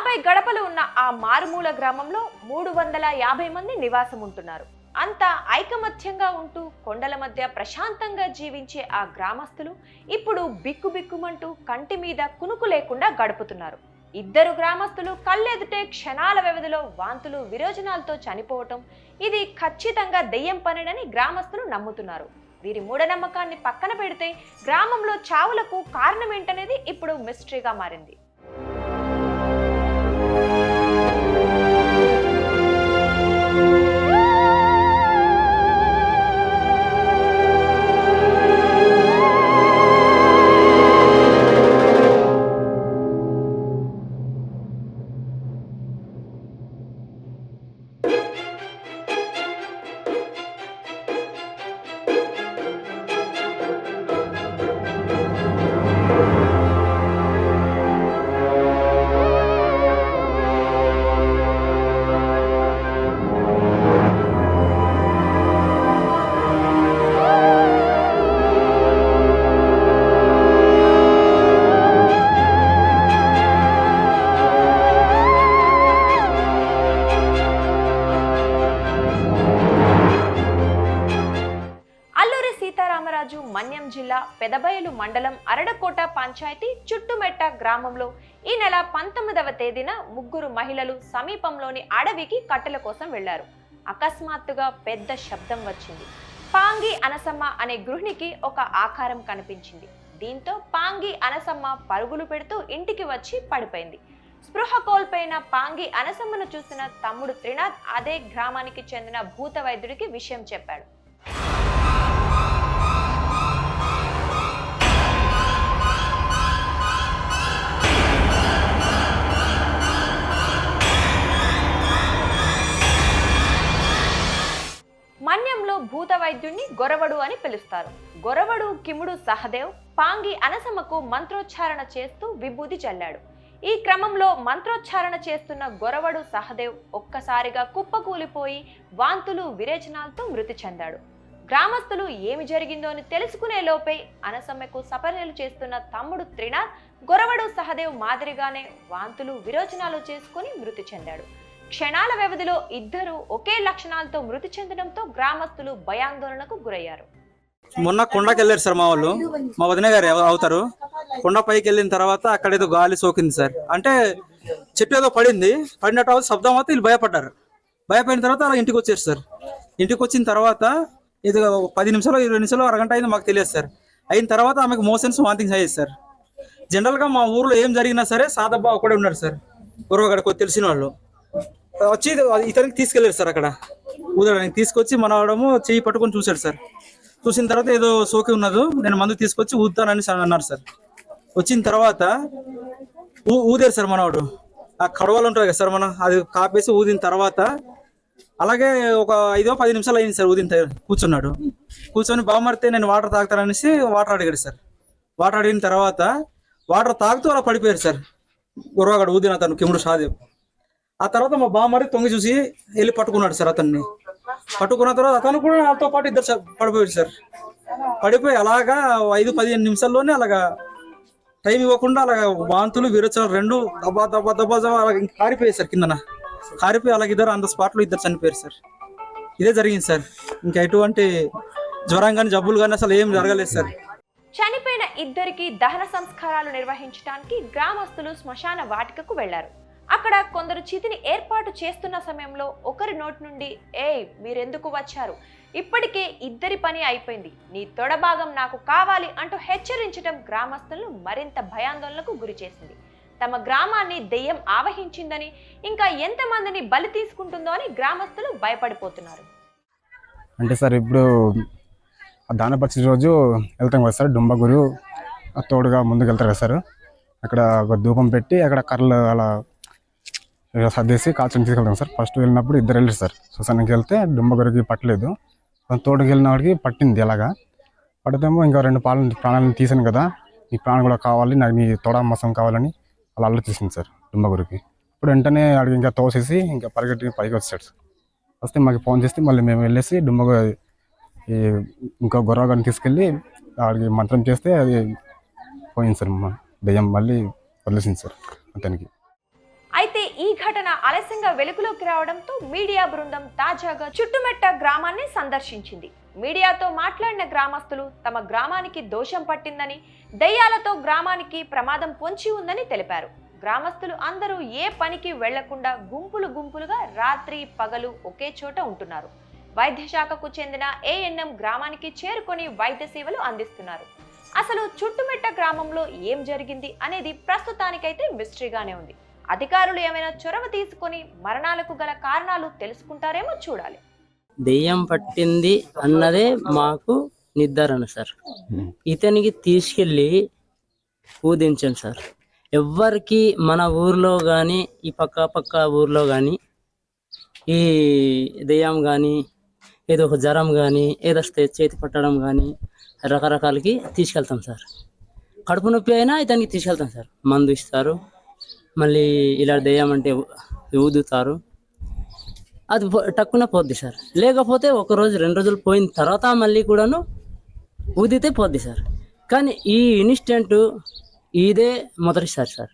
50 గడపలు ఉన్న ఆ మారుమూల గ్రామంలో 350 మంది నివాసం ఉంటున్నారు. అంతా ఐకమత్యంగా ఉంటూ కొండల మధ్య ప్రశాంతంగా జీవించే ఆ గ్రామస్తులు ఇప్పుడు బిక్కుబిక్కుమంటూ కంటి మీద కునుకు లేకుండా గడుపుతున్నారు. ఇద్దరు గ్రామస్తులు కళ్ళెదుటే క్షణాల వ్యవధిలో వాంతులు విరోచనాలతో చనిపోవటం ఇది ఖచ్చితంగా దెయ్యం పనేనని గ్రామస్తులు నమ్ముతున్నారు. వీరి మూఢనమ్మకాన్ని పక్కన పెడితే గ్రామంలో చావులకు కారణం ఏంటనేది ఇప్పుడు మిస్టరీగా మారింది. మన్యం జిల్లా పెదబయలు మండలం అరడకోట పంచాయతీ చుట్టుమెట్ట గ్రామంలో ఈ నెల 19వ తేదీన ముగ్గురు మహిళలు సమీపంలోని అడవికి కట్టెల కోసం వెళ్లారు. అకస్మాత్తుగా పెద్ద శబ్దం వచ్చింది. పాంగి అనసమ్మ అనే గృహిణికి ఒక ఆకారం కనిపించింది. దీంతో పాంగి అనసమ్మ పరుగులు పెడుతూ ఇంటికి వచ్చి పడిపోయింది. స్పృహ కోల్పోయిన పాంగి అనసమ్మను చూసిన తమ్ముడు త్రినాథ్ అదే గ్రామానికి చెందిన భూత వైద్యుడికి విషయం చెప్పాడు. మన్యంలో భూత వైద్యుణ్ణి గొరవడు అని పిలుస్తారు. గొరవడు కిముడు సహదేవ్ పాంగి అనసమ్మకు మంత్రోచ్చారణ చేస్తూ విభూతి చల్లాడు. ఈ క్రమంలో మంత్రోచ్చారణ చేస్తున్న గొరవడు సహదేవ్ ఒక్కసారిగా కుప్పకూలిపోయి వాంతులు విరేచనాలతో మృతి చెందాడు. గ్రామస్తులు ఏమి జరిగిందో అని తెలుసుకునే లోపే అనసమ్మకు సపర్యలు చేస్తున్న తమ్ముడు త్రినాథ్ గొరవడు సహదేవ్ మాదిరిగానే వాంతులు విరోచనాలు చేసుకుని మృతి చెందాడు. క్షణాల వ్యవధిలో ఇద్దరు ఒకే లక్షణాలతో మృతి చెందడంతో గ్రామస్తులు భయాందోళనకు గురయ్యారు. మొన్న కొండకి వెళ్ళారు సార్, మా వాళ్ళు మా వదిన గారు అవుతారు. కొండ పైకి వెళ్ళిన తర్వాత అక్కడ ఏదో గాలి సోకింది సార్. అంటే చెట్టు ఏదో పడినట్టు శబ్దం అవుతే వీళ్ళు భయపడ్డారు. భయపడిన తర్వాత అలా ఇంటికి వచ్చారు సార్. ఇంటికి వచ్చిన తర్వాత ఇది 10 నిమిషాలు 20 నిమిషాలు అరగంట అయింది మాకు తెలియదు సార్. అయిన తర్వాత ఆమెకు మోషన్స్ వాంతింగ్స్ అయ్యేది సార్. జనరల్గా మా ఊర్లో ఏం జరిగినా సరే సాదబ్బా ఒకడే ఉన్నారు సార్. అక్కడ తెలిసిన వాళ్ళు వచ్చి ఇతనికి తీసుకెళ్ళారు సార్. అక్కడ ఊదడానికి తీసుకొచ్చి మనవాడము చెయ్యి పట్టుకొని చూశాడు సార్. చూసిన తర్వాత ఏదో సోకి ఉన్నదో నేను మందు తీసుకొచ్చి ఊదుతానని అన్నారు సార్. వచ్చిన తర్వాత ఊదారు సార్ మనవాడు. ఆ కడవలు ఉంటుంది కదా సార్, మనం అది కాపేసి ఊదిన తర్వాత అలాగే ఒక 5-10 నిమిషాలు అయింది సార్. ఊదిన కూర్చున్నాడు. కూర్చొని బామర్తే నేను వాటర్ తాగుతాననేసి వాటర్ అడిగాడు సార్. వాటర్ అడిగిన తర్వాత వాటర్ తాగుతూ అలా పడిపోయారు సార్. గురవాగడ ఊదిన అతను కిముడు సాదేవ్. ఆ తర్వాత మా బామ్మరి తొంగి చూసి వెళ్ళి పట్టుకున్నాడు సార్. అతన్ని పట్టుకున్న తర్వాత అతను కూడా నాతో పాటు ఇద్దరు పడిపోయాడు సార్. పడిపోయి అలాగా 5-15 నిమిషాల్లోనే అలాగా టైం ఇవ్వకుండా అలాగా వాంతులు విరోచనాలు రెండు దబ్బా దబ్బా దబ్బా అలా కారిపోయాయి సార్. కిందన కారిపోయి అలాగ ఇద్దరు అంత స్పాట్లో ఇద్దరు చనిపోయారు సార్. ఇదే జరిగింది సార్. ఇంకా ఎటువంటి జ్వరం కానీ జబ్బులు కానీ అసలు ఏం జరగలేదు సార్. చనిపోయిన ఇద్దరికి దహన సంస్కారాలు నిర్వహించడానికి గ్రామస్తులు శ్మశాన వాటికకు వెళ్లారు. అక్కడ కొందరు చితిని ఏర్పాటు చేస్తున్న సమయంలో ఒకరి నోటి నుండి మీరెందుకు వచ్చారు, ఇప్పటికే ఇద్దరి పని అయిపోయింది, నీ తొడభాగం నాకు కావాలి అంటూ హెచ్చరించడం గ్రామస్తులను మరింత భయాందోళనకు గురి చేసింది. తమ గ్రామాన్ని దెయ్యం ఆవహించిందని, ఇంకా ఎంతమందిని బలి తీసుకుంటుందో అని గ్రామస్తులు భయపడిపోతున్నారు. అంటే సార్ ఇప్పుడు దాన పరిస్థితి రోజు వెళ్తాం కదా సార్, డుంబగురు తోడుగా ముందుకు వెళ్తారు కదా సార్. అక్కడ ఒక ధూపం పెట్టి అక్కడ కర్రలు అలా సర్దేసి కాల్చని తీసుకెళ్తాం సార్. ఫస్ట్ వెళ్ళినప్పుడు ఇద్దరు వెళ్ళారు సార్. శ్మశానానికి వెళ్తే డుంబగురికి పట్టలేదు, తోడుకి వెళ్ళిన వాడికి పట్టింది. అలాగా పడితేమో ఇంకా 2 ప్రాణాలను తీసాను కదా, నీ ప్రాణం కూడా కావాలి, నాకు నీ తొడ మసం కావాలని అలా అల్లు తీసింది సార్ డుంబగురికి. ఇప్పుడు వెంటనే అడిగి ఇంకా తోసేసి ఇంకా పరిగెట్టి పైకి వచ్చాడు సార్. వస్తే మాకు ఫోన్ చేస్తే మళ్ళీ మేము వెళ్ళేసి ఇంకో గొర్రెగాన్ని తీసుకెళ్ళి వాడికి మంత్రం చేస్తే అది పోయింది సార్. దెయ్యం మళ్ళీ వదిలేసింది సార్ అతనికి. అయితే ఈ ఘటన ఆలస్యంగా వెలుగులోకి రావడంతో మీడియా బృందం తాజాగా చుట్టుమెట్ట గ్రామాన్ని సందర్శించింది. మీడియాతో మాట్లాడిన గ్రామస్తులు తమ గ్రామానికి దోషం పట్టిందని, దెయ్యాలతో గ్రామానికి ప్రమాదం పొంచి ఉందని తెలిపారు. గ్రామస్తులు అందరూ ఏ పనికి వెళ్లకుండా గుంపులు గుంపులుగా రాత్రి పగలు ఒకే చోట ఉంటున్నారు. వైద్య శాఖకు చెందిన ఏఎన్ఎం గ్రామానికి చేరుకొని వైద్య సేవలు అందిస్తున్నారు. అసలు చుట్టుమెట్ట గ్రామంలో ఏం జరిగింది అనేది ప్రస్తుతానికైతే మిస్టరీగానే ఉంది. అధికారులు ఏమైనా చొరవ తీసుకొని మరణాలకు గల కారణాలు తెలుసుకుంటారేమో చూడాలి. దెయ్యం పట్టింది అన్నదే మాకు నిర్ధారణ సార్. ఇతనికి తీసుకెళ్ళి ఊదించాం సార్. ఎవ్వరికి మన ఊర్లో కానీ ఈ పక్క ఊర్లో కానీ ఈ దెయ్యం కానీ ఏదో ఒక జ్వరం కానీ ఏదో చేతి పట్టడం కానీ రకరకాలకి తీసుకెళ్తాం సార్. కడుపు నొప్పి అయినా ఇతనికి తీసుకెళ్తాం సార్. మందు ఇస్తారు, మళ్ళీ ఇలా దెయ్యం అంటే ఊదుతారు, అది టక్కున పోద్ది సార్. లేకపోతే ఒక రోజు 2 రోజులు పోయిన తర్వాత మళ్ళీ కూడాను ఊదితే పోద్ది సార్. కానీ ఈ ఇన్సిడెంట్ ఇదే మొదటిసారి సార్.